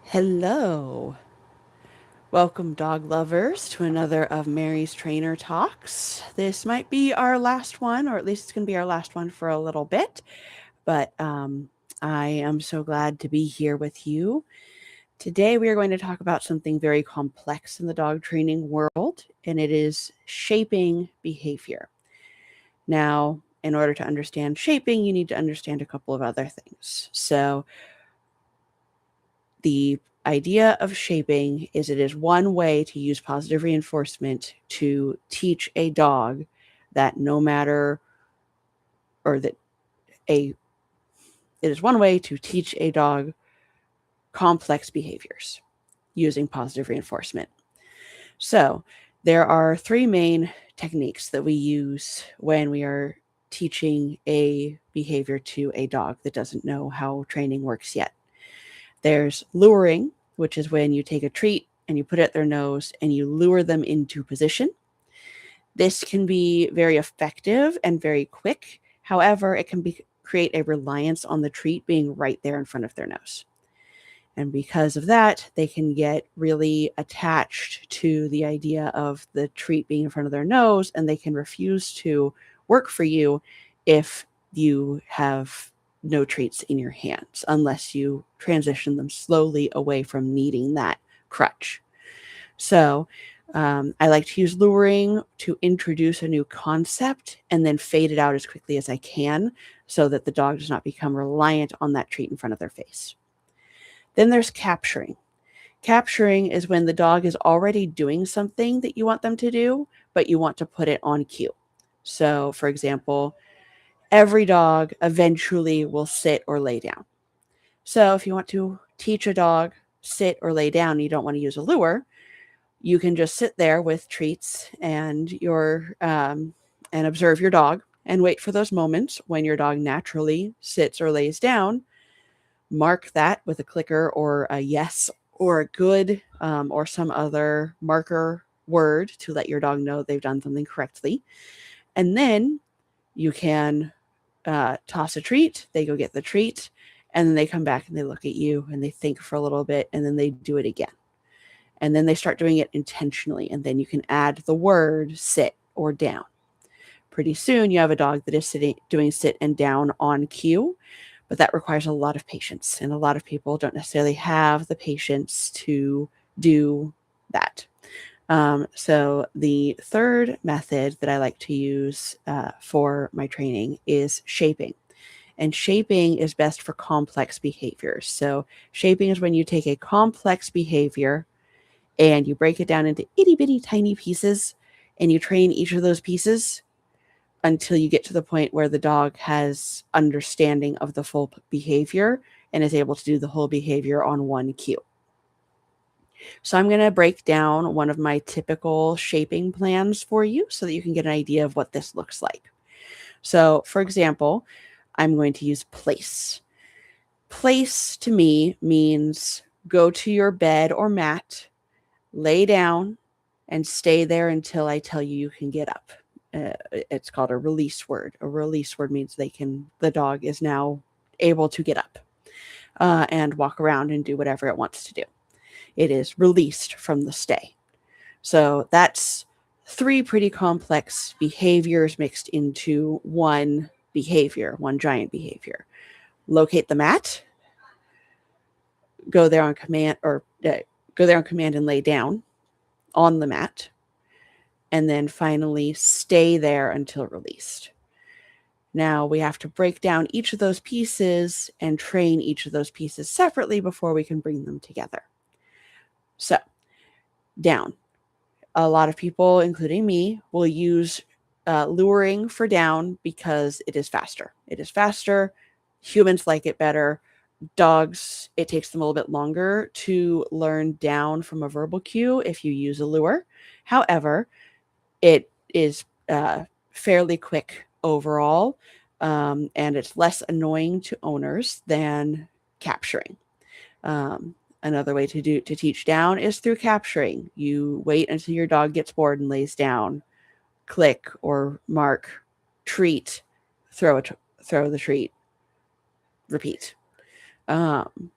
Hello. Welcome, dog lovers, to another of Mary's Trainer Talks. This might be our last one, or at least it's going to be our last one for a little bit, but I am so glad to be here with you. Today, we are going to talk about something very complex in the dog training world, and it is shaping behavior. Now, in order to understand shaping, you need to understand a couple of other things. So, the idea of shaping is it is one way to use positive reinforcement to teach a dog that no matter or that a it is one way to teach a dog complex behaviors using positive reinforcement. So, there are three main techniques that we use when we are teaching a behavior to a dog that doesn't know how training works yet. There's luring, which is when you take a treat and you put it at their nose and you lure them into position. This can be very effective and very quick. However, it can create a reliance on the treat being right there in front of their nose. And because of that, they can get really attached to the idea of the treat being in front of their nose, and they can refuse to work for you if you have no treats in your hands, unless you transition them slowly away from needing that crutch. So, I like to use luring to introduce a new concept and then fade it out as quickly as I can so that the dog does not become reliant on that treat in front of their face. Then there's capturing. Capturing is when the dog is already doing something that you want them to do, but you want to put it on cue. So, for example, every dog eventually will sit or lay down. So, if you want to teach a dog sit or lay down, and you don't want to use a lure, you can just sit there with treats and observe your dog and wait for those moments when your dog naturally sits or lays down. Mark that with a clicker or a yes or a good or some other marker word to let your dog know they've done something correctly. And then you can toss a treat, they go get the treat, and then they come back and they look at you and they think for a little bit and then they do it again. And then they start doing it intentionally. And then you can add the word sit or down. Pretty soon you have a dog that is doing sit and down on cue, but that requires a lot of patience. And a lot of people don't necessarily have the patience to do that. So the third method that I like to use for my training is shaping. And shaping is best for complex behaviors. So shaping is when you take a complex behavior and you break it down into itty bitty tiny pieces and you train each of those pieces until you get to the point where the dog has understanding of the full behavior and is able to do the whole behavior on one cue. So I'm going to break down one of my typical shaping plans for you so that you can get an idea of what this looks like. So, for example, I'm going to use place. Place to me means go to your bed or mat, lay down, and stay there until I tell you you can get up. It's called a release word. A release word means the dog is now able to get up and walk around and do whatever it wants to do. It is released from the stay. So that's three pretty complex behaviors mixed into one behavior, one giant behavior. Locate the mat, go there on command, or go there on command and lay down on the mat, and then finally stay there until released. Now we have to break down each of those pieces and train each of those pieces separately before we can bring them together. So, down. A lot of people, including me, will use luring for down because it is faster. It is faster. Humans like it better. Dogs, it takes them a little bit longer to learn down from a verbal cue if you use a lure. However, it is fairly quick overall, and it's less annoying to owners than capturing. Another way to teach down is through capturing. You wait until your dog gets bored and lays down, click or mark, treat, throw the treat, repeat. Um,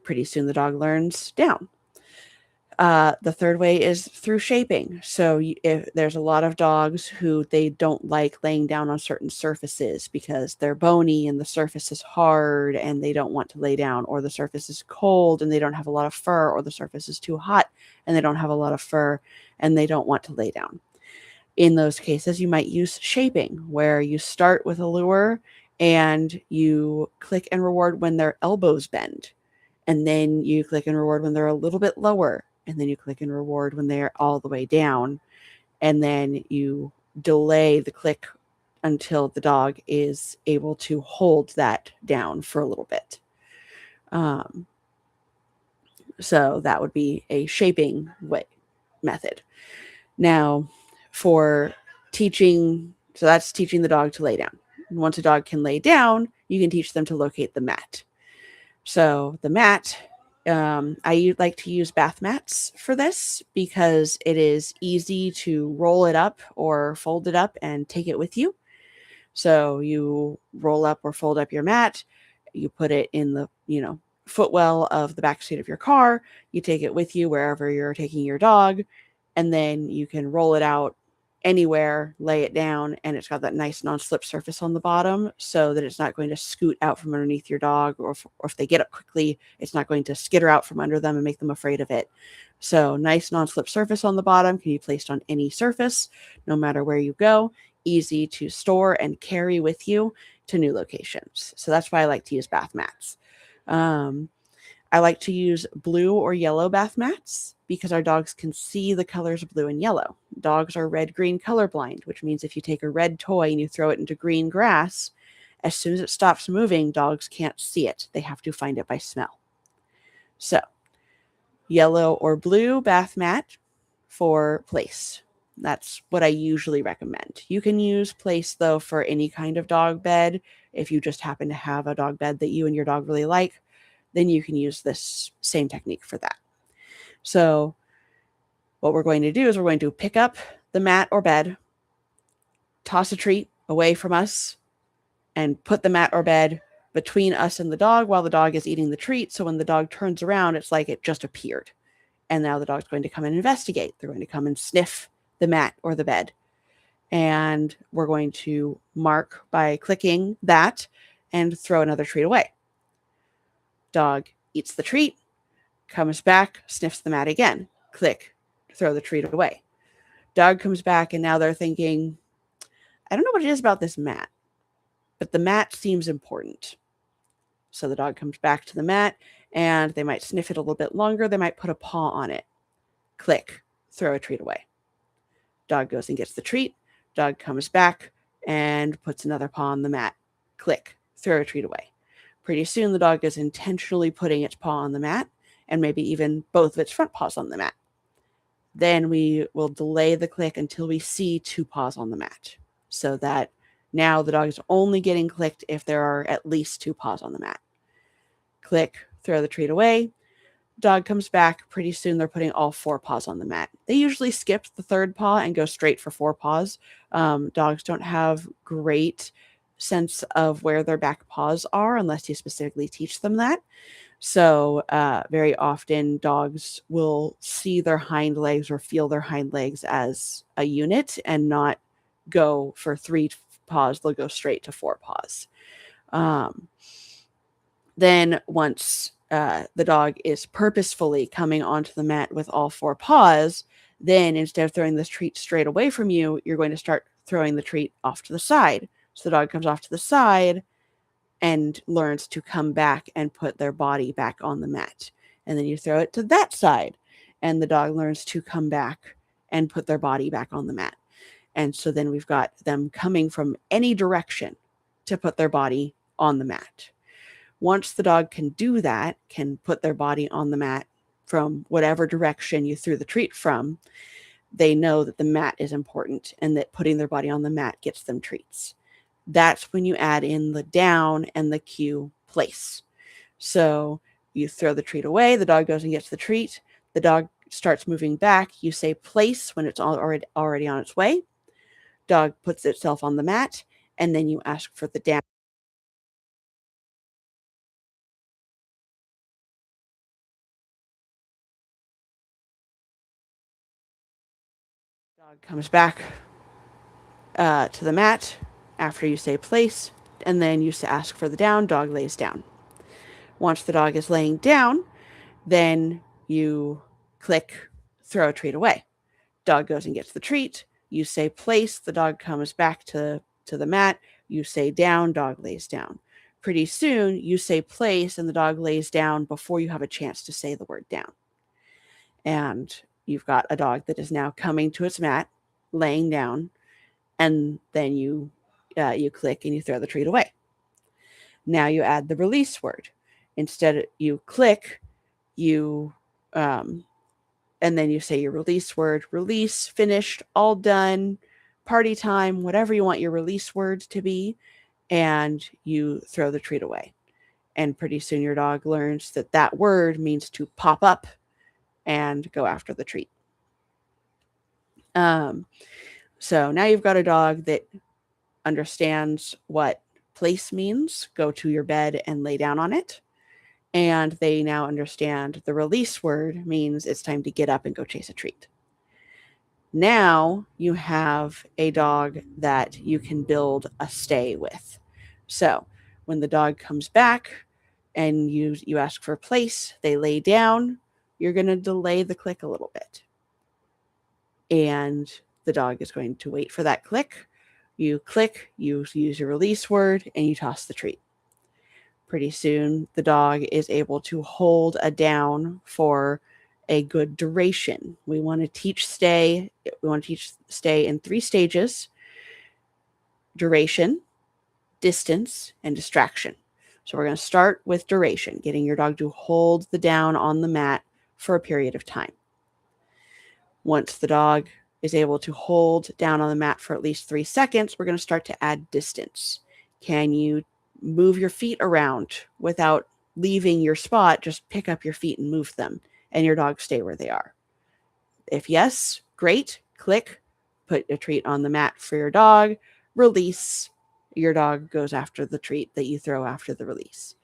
pretty soon the dog learns down. The third way is through shaping. So if there's a lot of dogs who they don't like laying down on certain surfaces because they're bony and the surface is hard and they don't want to lay down, or the surface is cold and they don't have a lot of fur, or the surface is too hot and they don't have a lot of fur and they don't want to lay down. In those cases, you might use shaping, where you start with a lure and you click and reward when their elbows bend. And then you click and reward when they're a little bit lower. And then you click and reward when they're all the way down. And then you delay the click until the dog is able to hold that down for a little bit. So that would be a shaping method. Now, for teaching, so that's teaching the dog to lay down. And once a dog can lay down, you can teach them to locate the mat. So the mat, I like to use bath mats for this because it is easy to roll it up or fold it up and take it with you. So you roll up or fold up your mat, you put it in the, footwell of the back seat of your car, you take it with you wherever you're taking your dog, and then you can roll it out anywhere, lay it down, and it's got that nice non-slip surface on the bottom so that it's not going to scoot out from underneath your dog, or if they get up quickly, it's not going to skitter out from under them and make them afraid of it. So nice non-slip surface on the bottom can be placed on any surface, no matter where you go, easy to store and carry with you to new locations. So that's why I like to use bath mats. I like to use blue or yellow bath mats because our dogs can see the colors blue and yellow. Dogs are red-green colorblind, which means if you take a red toy and you throw it into green grass, as soon as it stops moving, dogs can't see it. They have to find it by smell. So, yellow or blue bath mat for place. That's what I usually recommend. You can use place, though, for any kind of dog bed. If you just happen to have a dog bed that you and your dog really like, then you can use this same technique for that. So what we're going to do is we're going to pick up the mat or bed, toss a treat away from us, and put the mat or bed between us and the dog while the dog is eating the treat. So when the dog turns around, it's like it just appeared. And now the dog's going to come and investigate. They're going to come and sniff the mat or the bed. And we're going to mark by clicking that and throw another treat away. Dog eats the treat, comes back, sniffs the mat again. Click, throw the treat away. Dog comes back, and now they're thinking, I don't know what it is about this mat, but the mat seems important. So the dog comes back to the mat, and they might sniff it a little bit longer. They might put a paw on it. Click, throw a treat away. Dog goes and gets the treat. Dog comes back and puts another paw on the mat. Click, throw a treat away. Pretty soon, the dog is intentionally putting its paw on the mat, and maybe even both of its front paws on the mat. Then we will delay the click until we see two paws on the mat, so that now the dog is only getting clicked if there are at least two paws on the mat. Click, throw the treat away. Dog comes back. Pretty soon, they're putting all four paws on the mat. They usually skip the third paw and go straight for four paws. Dogs don't have great sense of where their back paws are unless you specifically teach them that. So very often dogs will see their hind legs or feel their hind legs as a unit and not go for three paws. They'll go straight to four paws. Then once the dog is purposefully coming onto the mat with all four paws, then instead of throwing this treat straight away from you, you're going to start throwing the treat off to the side. So the dog comes off to the side and learns to come back and put their body back on the mat. And then you throw it to that side, and the dog learns to come back and put their body back on the mat. And so then we've got them coming from any direction to put their body on the mat. Once the dog can do that, can put their body on the mat from whatever direction you threw the treat from, they know that the mat is important and that putting their body on the mat gets them treats. That's when you add in the down and the cue place. So you throw the treat away, the dog goes and gets the treat, the dog starts moving back, you say place when it's already on its way, dog puts itself on the mat, and then you ask for the down. Comes back to the mat after you say place, and then you ask for the down. Dog lays down. Once the dog is laying down, then you click throw a treat away. Dog goes and gets the treat. You say place. The dog comes back to the mat. You say down. Dog lays down. Pretty soon, you say place, and the dog lays down before you have a chance to say the word down. And you've got a dog that is now coming to its mat, laying down, and then you click and you throw the treat away. Now you add the release word. Instead, you click, you and then you say your release word, release, finished, all done, party time, whatever you want your release word to be, and you throw the treat away. And pretty soon your dog learns that that word means to pop up and go after the treat. So now you've got a dog that understands what place means, go to your bed and lay down on it. And they now understand the release word means it's time to get up and go chase a treat. Now you have a dog that you can build a stay with. So when the dog comes back and you ask for a place, they lay down, you're going to delay the click a little bit. And the dog is going to wait for that click. You click, you use your release word, and you toss the treat. Pretty soon, the dog is able to hold a down for a good duration. We want to teach stay in 3 stages: duration, distance, and distraction. So we're going to start with duration, getting your dog to hold the down on the mat for a period of time. Once the dog is able to hold down on the mat for at least 3 seconds, we're going to start to add distance. Can you move your feet around without leaving your spot? Just pick up your feet and move them, and your dog stay where they are. If yes, great. Click, put a treat on the mat for your dog, release. Your dog goes after the treat that you throw after the release.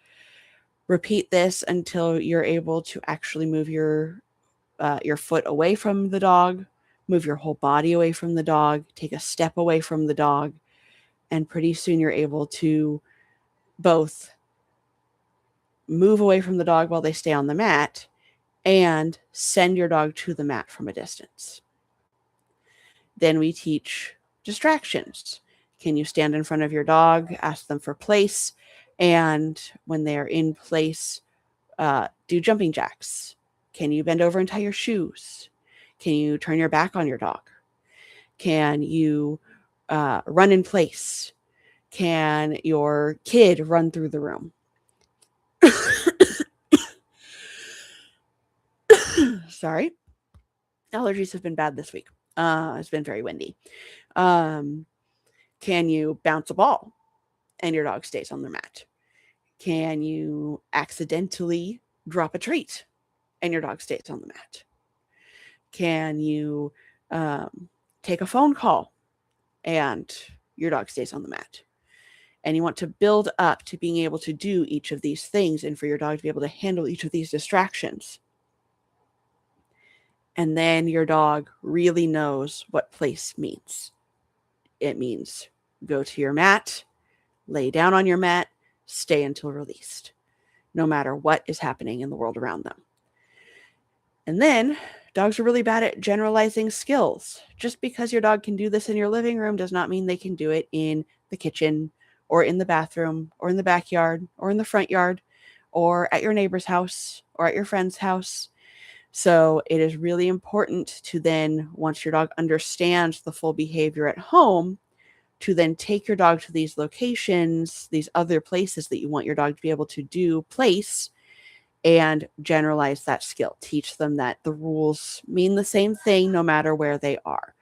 Repeat this until you're able to actually move your foot away from the dog, move your whole body away from the dog, take a step away from the dog, and pretty soon you're able to both move away from the dog while they stay on the mat and send your dog to the mat from a distance. Then we teach distractions. Can you stand in front of your dog, ask them for place, and when they're in place, do jumping jacks? Can you bend over and tie your shoes? Can you turn your back on your dog? Can you run in place? Can your kid run through the room? Sorry. Allergies have been bad this week. It's been very windy. Can you bounce a ball and your dog stays on their mat? Can you accidentally drop a treat and your dog stays on the mat? Can you take a phone call and your dog stays on the mat? And you want to build up to being able to do each of these things and for your dog to be able to handle each of these distractions. And then your dog really knows what place means. It means go to your mat, lay down on your mat, stay until released, no matter what is happening in the world around them. And then dogs are really bad at generalizing skills. Just because your dog can do this in your living room does not mean they can do it in the kitchen or in the bathroom or in the backyard or in the front yard or at your neighbor's house or at your friend's house. So it is really important to then, once your dog understands the full behavior at home, to then take your dog to these locations, these other places that you want your dog to be able to do place, and generalize that skill. Teach them that the rules mean the same thing no matter where they are.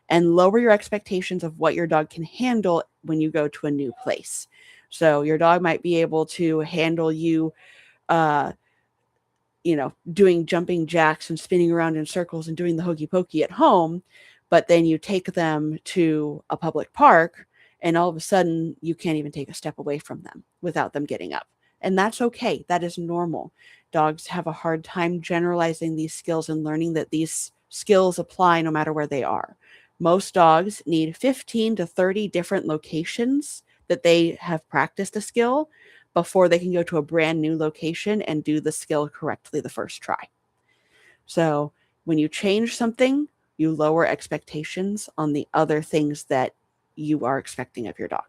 And lower your expectations of what your dog can handle when you go to a new place. So your dog might be able to handle you, doing jumping jacks and spinning around in circles and doing the hokey pokey at home, but then you take them to a public park and all of a sudden you can't even take a step away from them without them getting up. And that's okay. That is normal. Dogs have a hard time generalizing these skills and learning that these skills apply no matter where they are. Most dogs need 15 to 30 different locations that they have practiced a skill before they can go to a brand new location and do the skill correctly the first try. So when you change something, you lower expectations on the other things that you are expecting of your dog.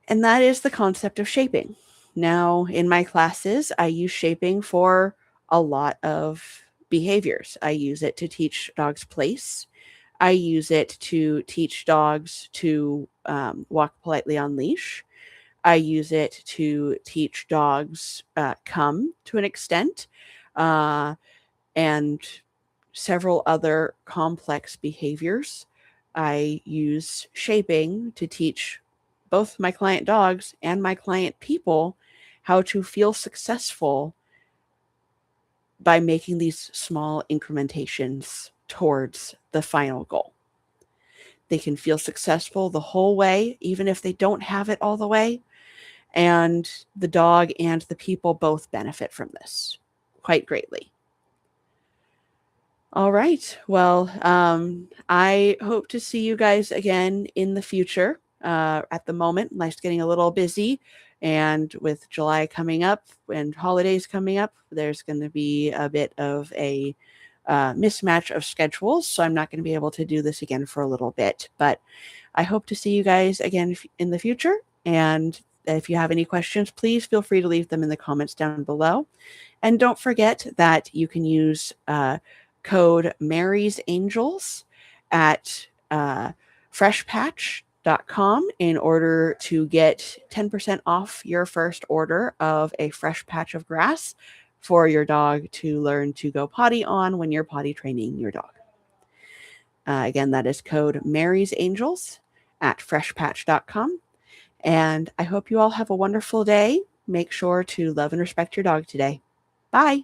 And that is the concept of shaping. Now, in my classes, I use shaping for a lot of behaviors. I use it to teach dogs place. I use it to teach dogs to walk politely on leash. I use it to teach dogs come to an extent, and several other complex behaviors. I use shaping to teach both my client dogs and my client people how to feel successful by making these small incrementations towards the final goal. They can feel successful the whole way, even if they don't have it all the way. And the dog and the people both benefit from this quite greatly. All right. Well, I hope to see you guys again in the future. At the moment, life's getting a little busy. And with July coming up and holidays coming up, there's going to be a bit of a mismatch of schedules. So I'm not going to be able to do this again for a little bit. But I hope to see you guys again in the future. And if you have any questions, please feel free to leave them in the comments down below. And don't forget that you can use code Mary's Angels at freshpatch.com in order to get 10% off your first order of a fresh patch of grass for your dog to learn to go potty on when you're potty training your dog. Again, that is code Mary's Angels at freshpatch.com. And I hope you all have a wonderful day. Make sure to love and respect your dog today. Bye.